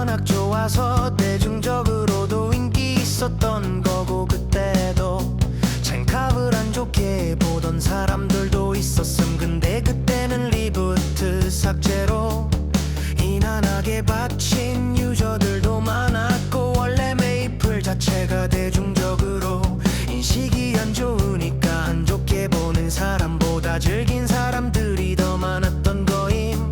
워낙 좋아서 대중적으로도 인기 있었던 거고, 그때도 젠캅을 안 좋게 보던 사람들도 있었음. 근데 그때는 리부트 삭제로 이난하게 바친 유저들도 많았고, 원래 메이플 자체가 대중적으로 인식이 안 좋으니까 안 좋게 보는 사람보다 즐긴 사람들이 더 많았던 거임.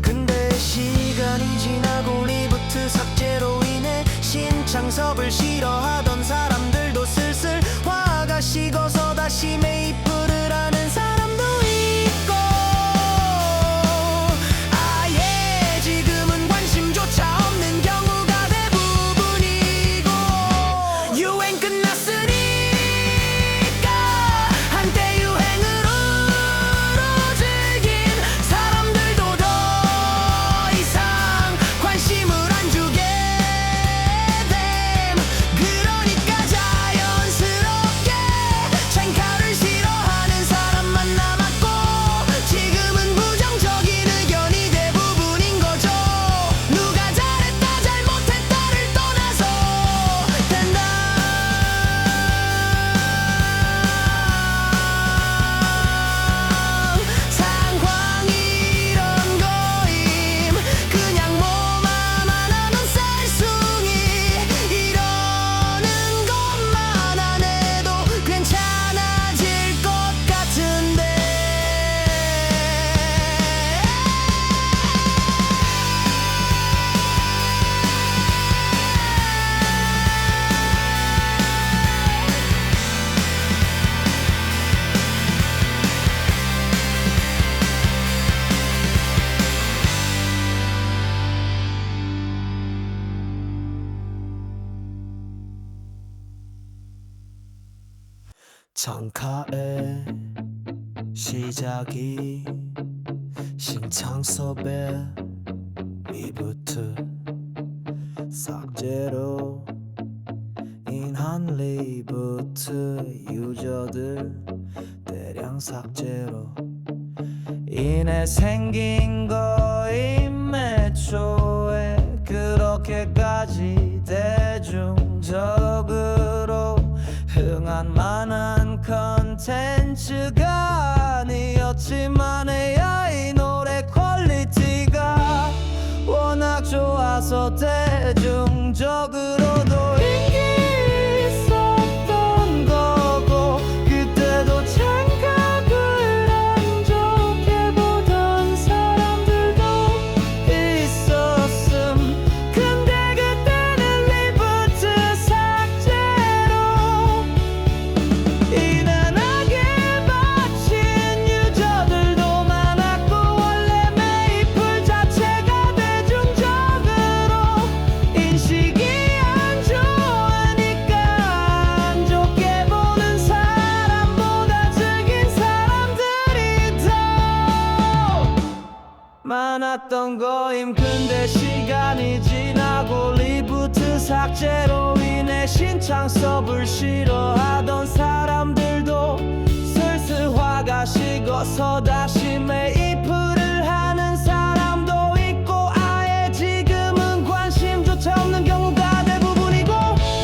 근데 시간이 지나고 리부트 삭제로 인해 신창섭을 싫어하던 사람들도 슬슬 화가 식어서 다시 메이플을 하는 사람도 있고, 아예 지금은 관심조차 없는 경우가 대부분이고, 유행 끝났으니까 한때 유행으로 즐긴 사람들도 더 이상 관심을 안 주게 됨. 그러니까 자연스럽게 젠카를 싫어하는 사람만 남았고, 지금은 부정적인 의견이 대부분인 거죠. 누가 잘했다 잘못했다를 떠나서 된다. 상황이 이런 거임. 그냥 뭐만 하면 쌀숭이 이러는 것만 안 해도 괜찮아질 것 같은데. 정카의 시작이 신창섭의 리부트 삭제로 인한 리부트 유저들 대량 삭제로 인해 생긴 거임. 애초에 그렇게까지 대중적으로 흥한 만한 컨텐츠가 아니었지만 해야 이 노래 퀄리티가 워낙 좋아서 대중적으로도 인기 있었던 거고, 그때도 젠캅을 안 좋게 보던 사람들도 있었음. 근데 그때는 리부트 삭제로 이난하게 바친 유저들도 많았고, 원래 메이플 자체가 대중적으로 인식이 안 좋으니까 안 좋게 보는 사람보다 즐긴 사람들이 더 많았던 거임. 근데 시간이 지나고 리부트 삭제로 인해 신창섭을 싫어하던 사람들도 슬슬 화가 식어서 다시 메이플을 하는 사람도 있고, 아예 지금은 관심조차 없는 경우가 대부분이고,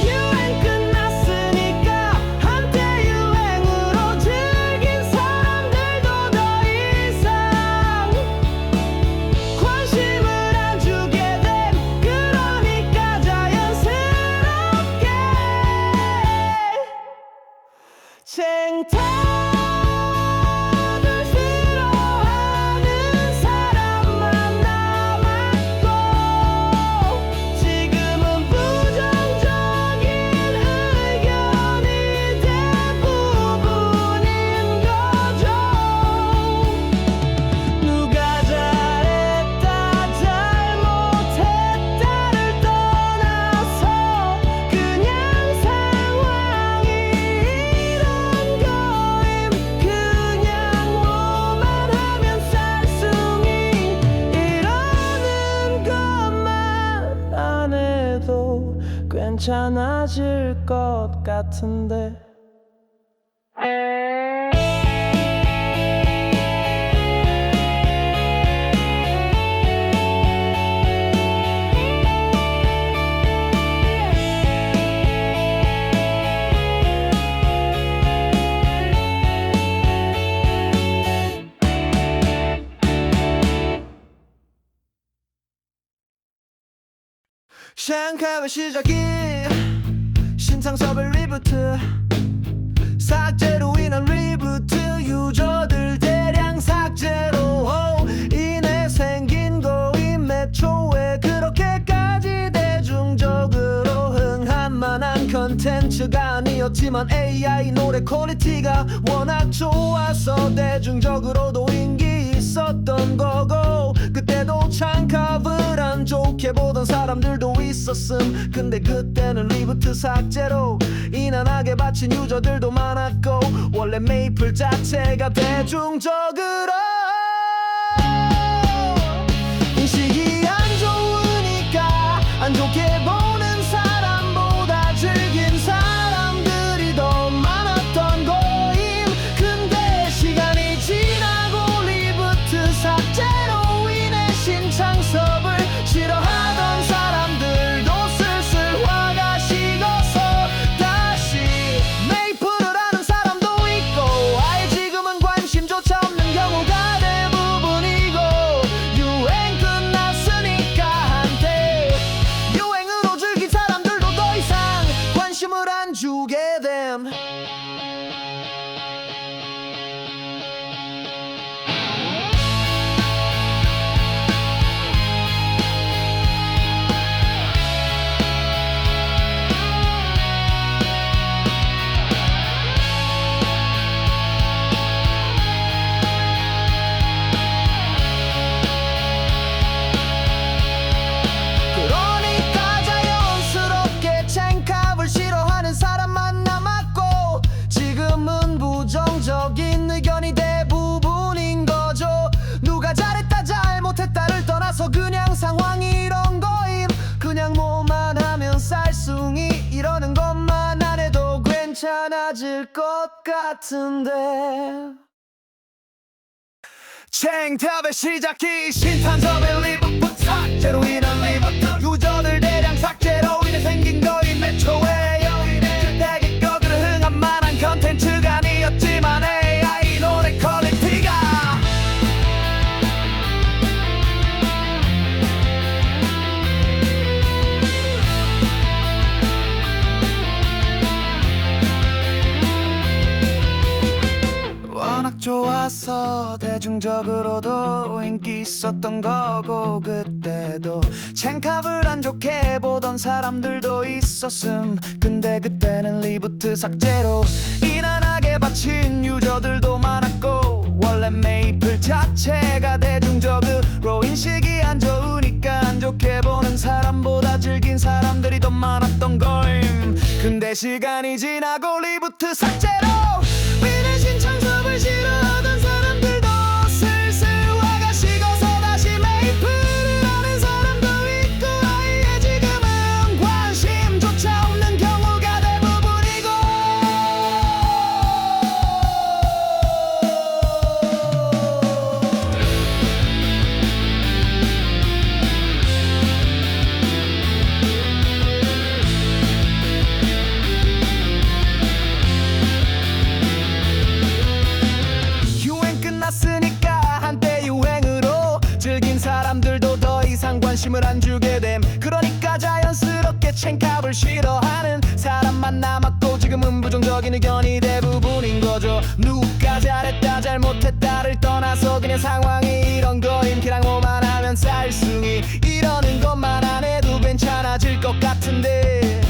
유행 끝났으니까 한때 유행으로 즐긴 사람들도 더 이상 관심을 안 주게 됨. 그러니까 자연스럽게 쟁탈을 싫어하는 사람만 남았고, 지금은 부정적인 의견이 대부분인 거죠. 누가 잘했다 잘못했다를 떠나서 그냥 상황이 이런 거임. 그냥 뭐만 하면 쌀숭이 이러는 것만 안 해도 괜찮아질 것 같은데. 샹카의 시작이 신상섭의 리부트 삭제로 인한 리부트 유저들 대량 삭제로 인해 생긴 거임 애초에 그렇게까지 대중적으로 흥할 만한 컨텐츠가 아니었지만 AI 노래 퀄리티가 워낙 좋아서 대중적으로도 인기 있었던 거고 그때도 창캅을 안 좋게 보던 사람들도 있었음. 근데 그때는 리부트 삭제로 인한 악에 바친 유저들도 많았고 원래 메이플 자체가 대중적으로 인식이 안 좋으니까 안 좋게 보는 사람보다 즐긴 사람들이 더 많았던 거임. 근데 시간이 지나고 리부트 삭제로 인해 신창섭을 싫어하던 사람들도 슬슬 화가 식어서 다시 메이플을 하는 사람도 있고 아예 지금은 관심조차 없는 경우가 대부분이고 유행 끝났으니까 한때 유행으로 즐긴 사람들도 더 이상 관심을 안 주게 됨. 그러니까 자연스럽게 챙캅을 싫어하는 사람만 남았고 지금은 부정적인 의견이 대부분인 거죠. 누가 잘했다 잘못했다를 떠나서 그냥 상황이 이런 거임. 그냥 뭐만 하면 쌀숭이 이러는 것만 안 해도 괜찮아질 것 같은데 챙탑의 시작이 신탄섭의 리부트 삭제로 인한 리부트 유저들 대량 삭제로 인해 생긴 거임. 애초에 그때 거기를 흥할 만한 컨텐츠가 아니었지만 AI 노래 퀄리티가 워낙 좋아서 대중적으로도 인기 있었던 거고 그때도 챙캅을 안 좋게 보던 사람들도 있었음. 근데 그때는 리부트 삭제로 인한 악에 바친 유저들도 많았고 원래 메이플 자체가 대중적으로 인식이 안 좋으니까 안 좋게 보는 사람보다 즐긴 사람들이 더 많았던 거임. 근데 시간이 지나고 리부트 삭제로 인해 신창섭을 싫어하던 사람들도 슬슬 화가 식어서 다시 메이플을 하는 사람도 있고 아예 지금은 관심조차 없는 경우가 대부분이고 유행 끝났으니까 한때 유행으로 즐긴 사람들도 더 이상 관심을 안 주게 됨. 그러니까 자연스럽게 챙캅을 싫어하는 사람만 남았고 지금은 부정적인 의견이 대부분인 거죠. 누가 잘했다 잘못했다를 떠나서 그냥 상황이 이런 거임. 그냥 뭐만 하면 쌀숭이 이러는 것만 안 해도 괜찮아질 것 같은데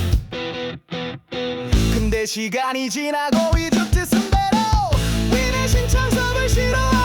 근데 시간이 지나고 이주 뜻은 대로 인해 신창섭을 싫어하는